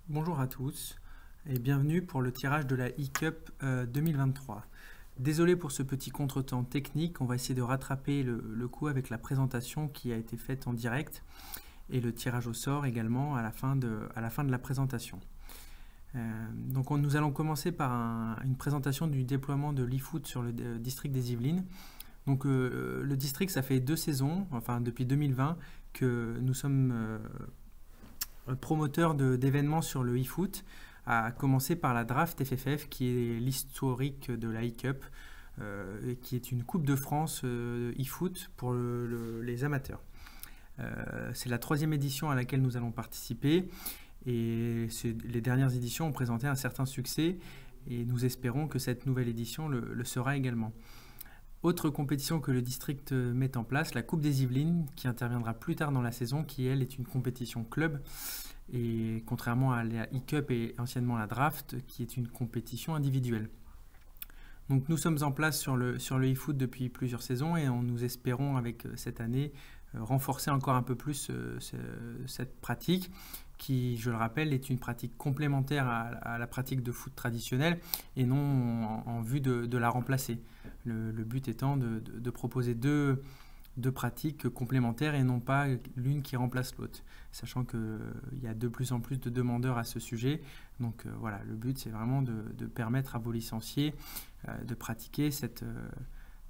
Bonjour à tous et bienvenue pour le tirage de la e-Cup 2023. Désolé pour ce petit contretemps technique, on va essayer de rattraper le coup avec la présentation qui a été faite en direct et le tirage au sort également à la fin de la présentation. Nous allons commencer par une présentation du déploiement de l'e-foot sur le district des Yvelines. Donc le district, ça fait 2 saisons, enfin depuis 2020, que nous sommes promoteur d'événements sur le e-foot, à commencer par la Draft FFF, qui est l'historique de la e-Cup, qui est une Coupe de France e-foot pour les amateurs. C'est la 3e édition à laquelle nous allons participer, et les dernières éditions ont présenté un certain succès, et nous espérons que cette nouvelle édition le sera également. Autre compétition que le district met en place, la Coupe des Yvelines, qui interviendra plus tard dans la saison, qui elle est une compétition club, et contrairement à la e-Cup et anciennement la Draft, qui est une compétition individuelle. Donc nous sommes en place sur le e-foot depuis plusieurs saisons, et nous espérons avec cette année renforcer encore un peu plus cette pratique, qui, je le rappelle, est une pratique complémentaire à la pratique de foot traditionnelle et non en vue de la remplacer. Le but étant de proposer deux pratiques complémentaires et non pas l'une qui remplace l'autre, sachant qu'il y a de plus en plus de demandeurs à ce sujet. Donc voilà, le but c'est vraiment de permettre à vos licenciés de pratiquer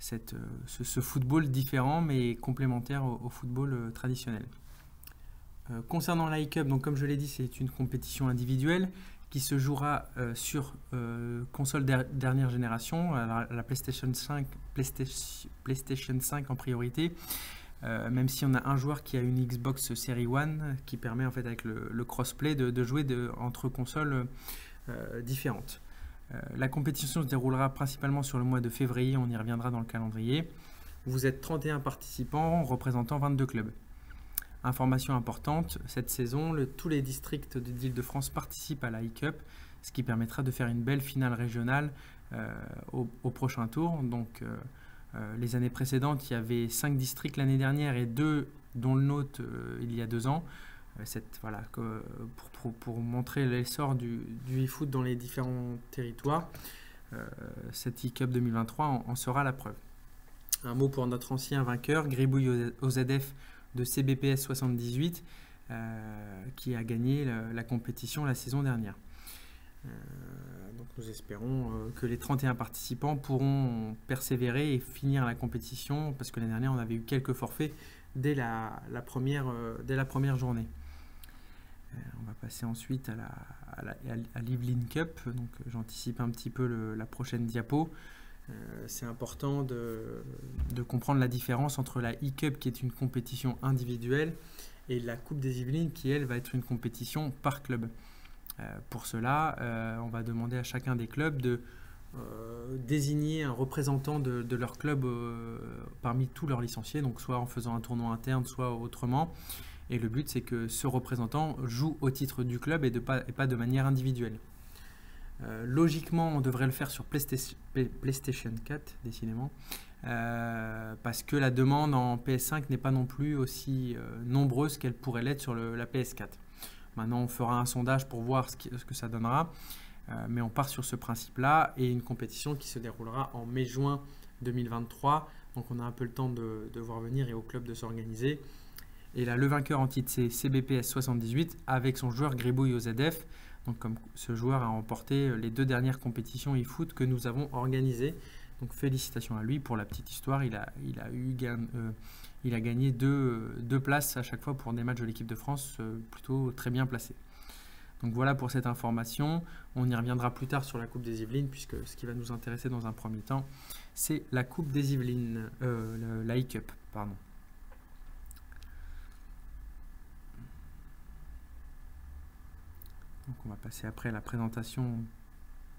ce football différent mais complémentaire au football traditionnel. Concernant la e-Cup, donc comme je l'ai dit, c'est une compétition individuelle qui se jouera sur console dernière génération, la PlayStation 5 en priorité, même si on a un joueur qui a une Xbox Series One qui permet en fait avec le crossplay de jouer entre consoles différentes. La compétition se déroulera principalement sur le mois de février, on y reviendra dans le calendrier. Vous êtes 31 participants représentant 22 clubs. Information importante, cette saison, tous les districts d'Île-de-France participent à la e-Cup, ce qui permettra de faire une belle finale régionale au prochain tour. Donc, les années précédentes, il y avait 5 districts l'année dernière et 2, dont le nôtre, il y a 2 ans. Voilà, pour montrer l'essor du e-foot dans les différents territoires, cette e-Cup 2023 en sera la preuve. Un mot pour notre ancien vainqueur, Gribouille OZF de CBPS 78, qui a gagné la compétition la saison dernière. Donc nous espérons que les 31 participants pourront persévérer et finir la compétition, parce que l'année dernière on avait eu quelques forfaits dès la première journée. On va passer ensuite à l'Yvelines Cup. Donc j'anticipe un petit peu la prochaine diapo. C'est important de comprendre la différence entre la e-Cup, qui est une compétition individuelle, et la Coupe des Yvelines, qui elle va être une compétition par club. Pour cela, on va demander à chacun des clubs de désigner un représentant de leur club parmi tous leurs licenciés, donc soit en faisant un tournoi interne, soit autrement. Et le but, c'est que ce représentant joue au titre du club et pas de manière individuelle. Logiquement, on devrait le faire sur PlayStation 4, décidément, parce que la demande en PS5 n'est pas non plus aussi nombreuse qu'elle pourrait l'être sur la PS4. Maintenant, on fera un sondage pour voir ce que ça donnera, mais on part sur ce principe-là, et une compétition qui se déroulera en mai-juin 2023. Donc on a un peu le temps de voir venir et au club de s'organiser. Et là, le vainqueur en titre, c'est CBPS 78 avec son joueur Gribouille OZF. Donc, comme ce joueur a remporté les 2 dernières compétitions e-foot que nous avons organisées. Donc, félicitations à lui. Pour la petite histoire, il a gagné 2 places à chaque fois pour des matchs de l'équipe de France, plutôt très bien placés. Donc, voilà pour cette information. On y reviendra plus tard sur la Coupe des Yvelines, puisque ce qui va nous intéresser dans un premier temps, c'est la Coupe des Yvelines, la e-Cup, pardon. Donc on va passer après à la présentation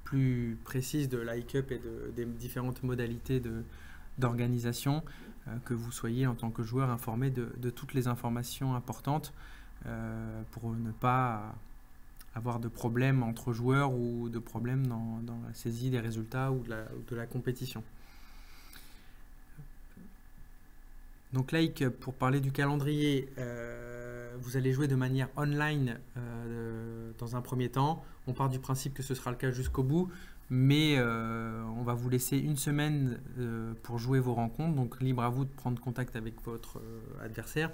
plus précise de la e-Cup et des différentes modalités d'organisation, que vous soyez en tant que joueur informé de toutes les informations importantes pour ne pas avoir de problèmes entre joueurs ou de problèmes dans la saisie des résultats ou de la compétition. Donc la e-Cup, pour parler du calendrier, vous allez jouer de manière online dans un premier temps. On part du principe que ce sera le cas jusqu'au bout, mais on va vous laisser une semaine pour jouer vos rencontres, donc libre à vous de prendre contact avec votre adversaire.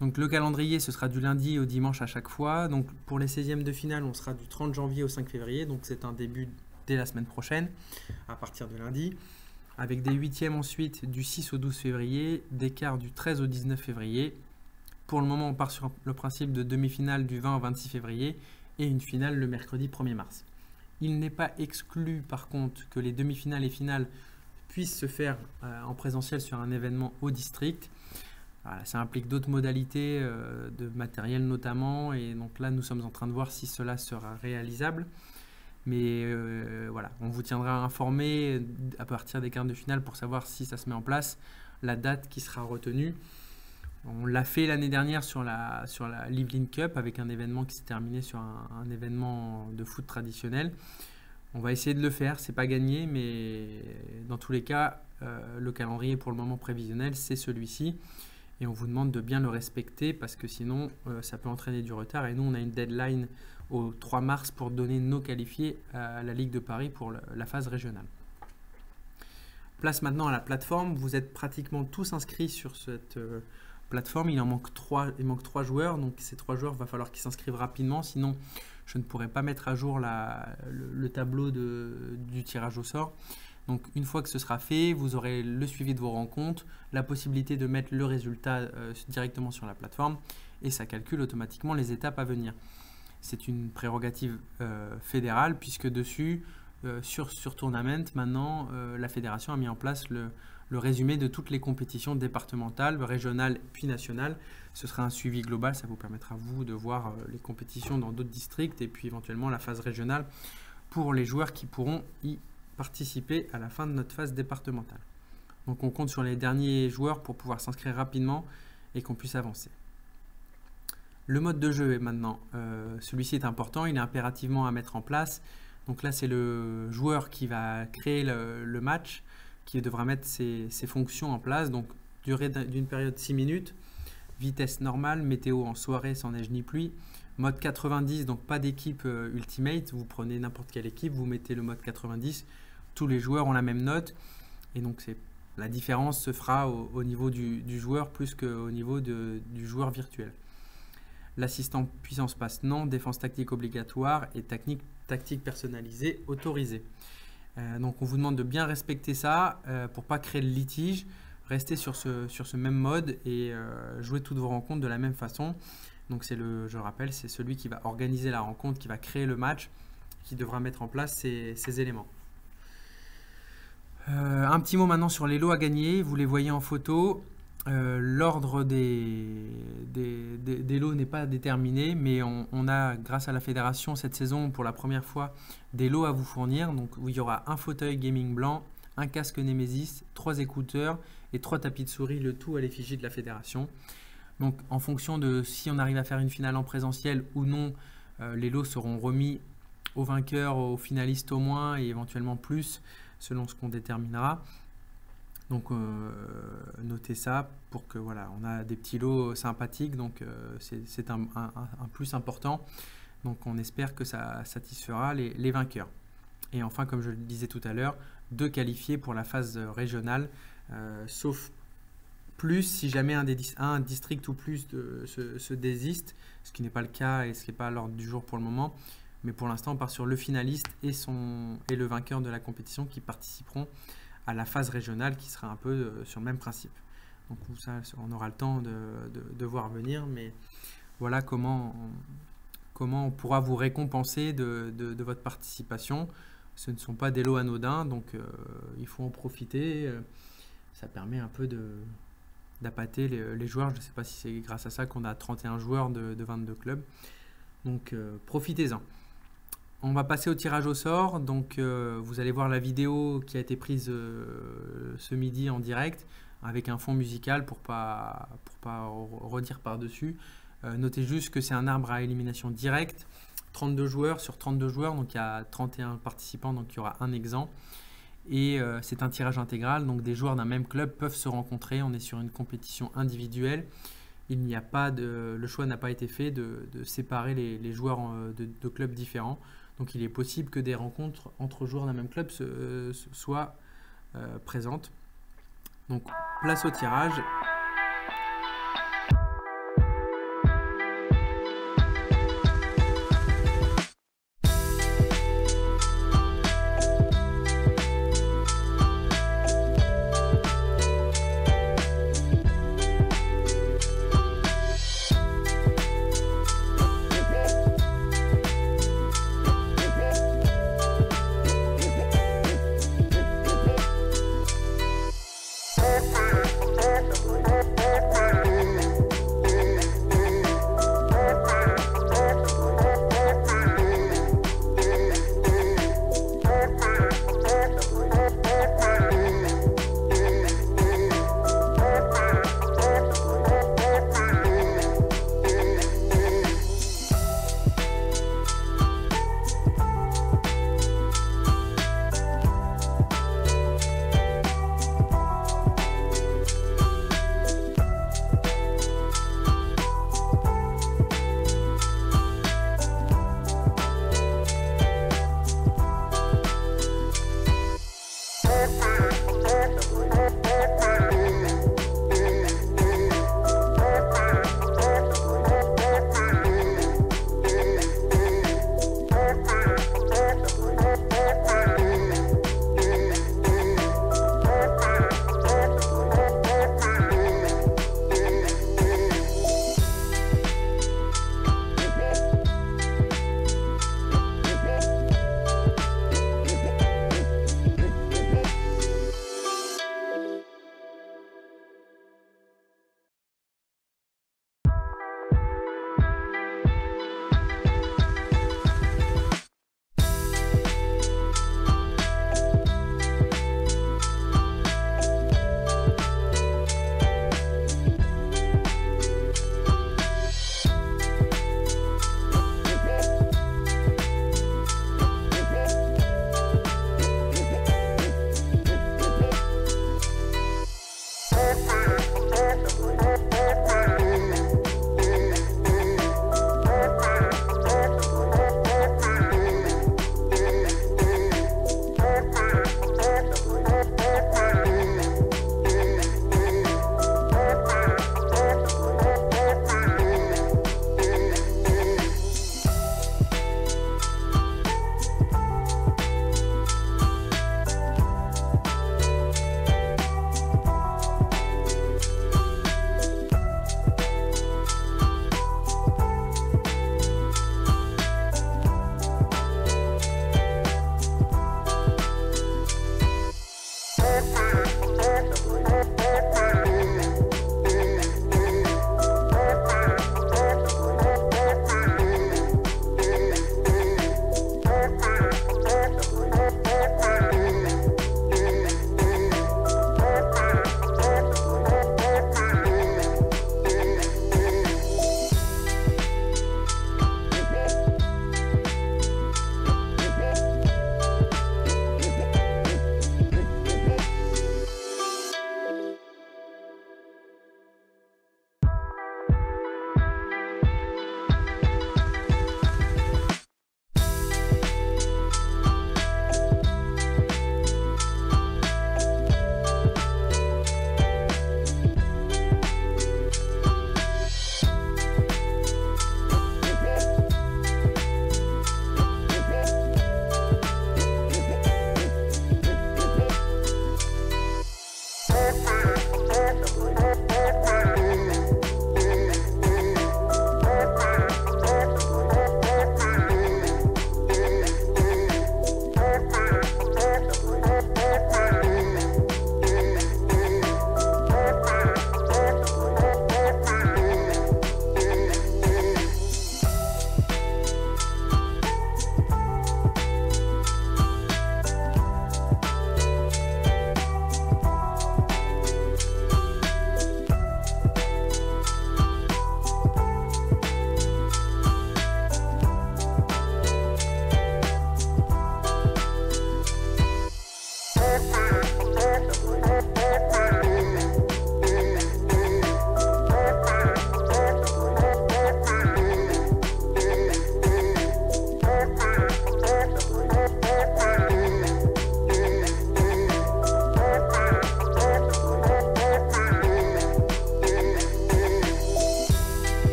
Donc le calendrier, ce sera du lundi au dimanche à chaque fois. Donc pour les 16e de finale, on sera du 30 janvier au 5 février, donc c'est un début dès la semaine prochaine, à partir de lundi. Avec des 8e ensuite du 6 au 12 février, des quarts du 13 au 19 février. Pour le moment, on part sur le principe de demi-finale du 20 au 26 février et une finale le mercredi 1er mars. Il n'est pas exclu par contre que les demi-finales et finales puissent se faire en présentiel sur un événement au district. Voilà, ça implique d'autres modalités de matériel notamment, et donc là nous sommes en train de voir si cela sera réalisable. Mais voilà, on vous tiendra informé à partir des quarts de finale pour savoir si ça se met en place, la date qui sera retenue. On l'a fait l'année dernière sur la Livlin Cup avec un événement qui s'est terminé sur un événement de foot traditionnel. On va essayer de le faire, c'est pas gagné, mais dans tous les cas, le calendrier pour le moment prévisionnel, c'est celui-ci. Et on vous demande de bien le respecter parce que sinon, ça peut entraîner du retard. Et nous, on a une deadline au 3 mars pour donner nos qualifiés à la Ligue de Paris pour la phase régionale. Place maintenant à la plateforme. Vous êtes pratiquement tous inscrits sur cette plateforme. Il manque 3 joueurs. Donc ces 3 joueurs, il va falloir qu'ils s'inscrivent rapidement. Sinon, je ne pourrai pas mettre à jour le tableau du tirage au sort. Donc une fois que ce sera fait, vous aurez le suivi de vos rencontres, la possibilité de mettre le résultat directement sur la plateforme et ça calcule automatiquement les étapes à venir. C'est une prérogative fédérale puisque dessus, sur Tournament, maintenant, la fédération a mis en place le résumé de toutes les compétitions départementales, régionales puis nationales. Ce sera un suivi global, ça vous permettra vous de voir les compétitions dans d'autres districts et puis éventuellement la phase régionale pour les joueurs qui pourront y participer à la fin de notre phase départementale. Donc on compte sur les derniers joueurs pour pouvoir s'inscrire rapidement et qu'on puisse avancer. Le mode de jeu est maintenant, celui-ci est important, il est impérativement à mettre en place. Donc là c'est le joueur qui va créer le match, qui devra mettre ses fonctions en place. Donc durée d'une période 6 minutes, vitesse normale, météo en soirée sans neige ni pluie. Mode 90, donc pas d'équipe ultimate, vous prenez n'importe quelle équipe, vous mettez le mode 90, tous les joueurs ont la même note et donc la différence se fera au niveau du joueur plus qu'au niveau du joueur virtuel. L'assistant puissance passe non, défense tactique obligatoire et tactique personnalisée autorisée. Donc on vous demande de bien respecter ça pour ne pas créer de litige, restez sur ce même mode et jouez toutes vos rencontres de la même façon. Donc je rappelle, c'est celui qui va organiser la rencontre, qui va créer le match, qui devra mettre en place ces éléments. Un petit mot maintenant sur les lots à gagner, vous les voyez en photo. L'ordre des lots n'est pas déterminé, mais on a, grâce à la fédération, cette saison, pour la première fois, des lots à vous fournir. Donc il y aura un fauteuil gaming blanc, un casque Nemesis, 3 écouteurs et 3 tapis de souris, le tout à l'effigie de la fédération. Donc en fonction de si on arrive à faire une finale en présentiel ou non, les lots seront remis aux vainqueurs, aux finalistes au moins et éventuellement plus selon ce qu'on déterminera. Donc notez ça pour que voilà, on a des petits lots sympathiques, donc c'est un plus important. Donc on espère que ça satisfera les vainqueurs. Et enfin, comme je le disais tout à l'heure, 2 qualifiés pour la phase régionale, sauf plus si jamais un district ou plus se désiste, ce qui n'est pas le cas et ce qui n'est pas à l'ordre du jour pour le moment. Mais pour l'instant, on part sur le finaliste et le vainqueur de la compétition qui participeront à la phase régionale qui sera un peu sur le même principe. Donc ça, on aura le temps de voir venir, mais voilà comment on pourra vous récompenser de votre participation. Ce ne sont pas des lots anodins, donc il faut en profiter. Ça permet un peu d'appâter les joueurs. Je ne sais pas si c'est grâce à ça qu'on a 31 joueurs de 22 clubs. Donc profitez-en. On va passer au tirage au sort. Donc vous allez voir la vidéo qui a été prise ce midi en direct avec un fond musical pour pas redire par-dessus. Notez juste que c'est un arbre à élimination directe. 32 joueurs sur 32 joueurs, donc il y a 31 participants, donc il y aura un exempt. Et c'est un tirage intégral, donc des joueurs d'un même club peuvent se rencontrer. On est sur une compétition individuelle le choix n'a pas été fait de séparer les joueurs de clubs différents. Donc il est possible que des rencontres entre joueurs d'un même club soient présentes. Donc place au tirage.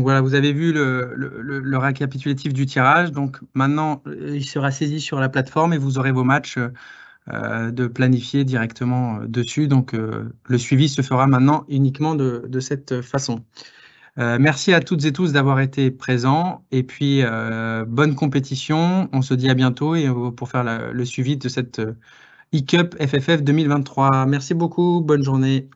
Donc voilà, vous avez vu le récapitulatif du tirage. Donc maintenant, il sera saisi sur la plateforme et vous aurez vos matchs de planifier directement dessus. Donc le suivi se fera maintenant uniquement de cette façon. Merci à toutes et tous d'avoir été présents et puis bonne compétition. On se dit à bientôt et pour faire le suivi de cette e-Cup FFF 2023. Merci beaucoup, bonne journée.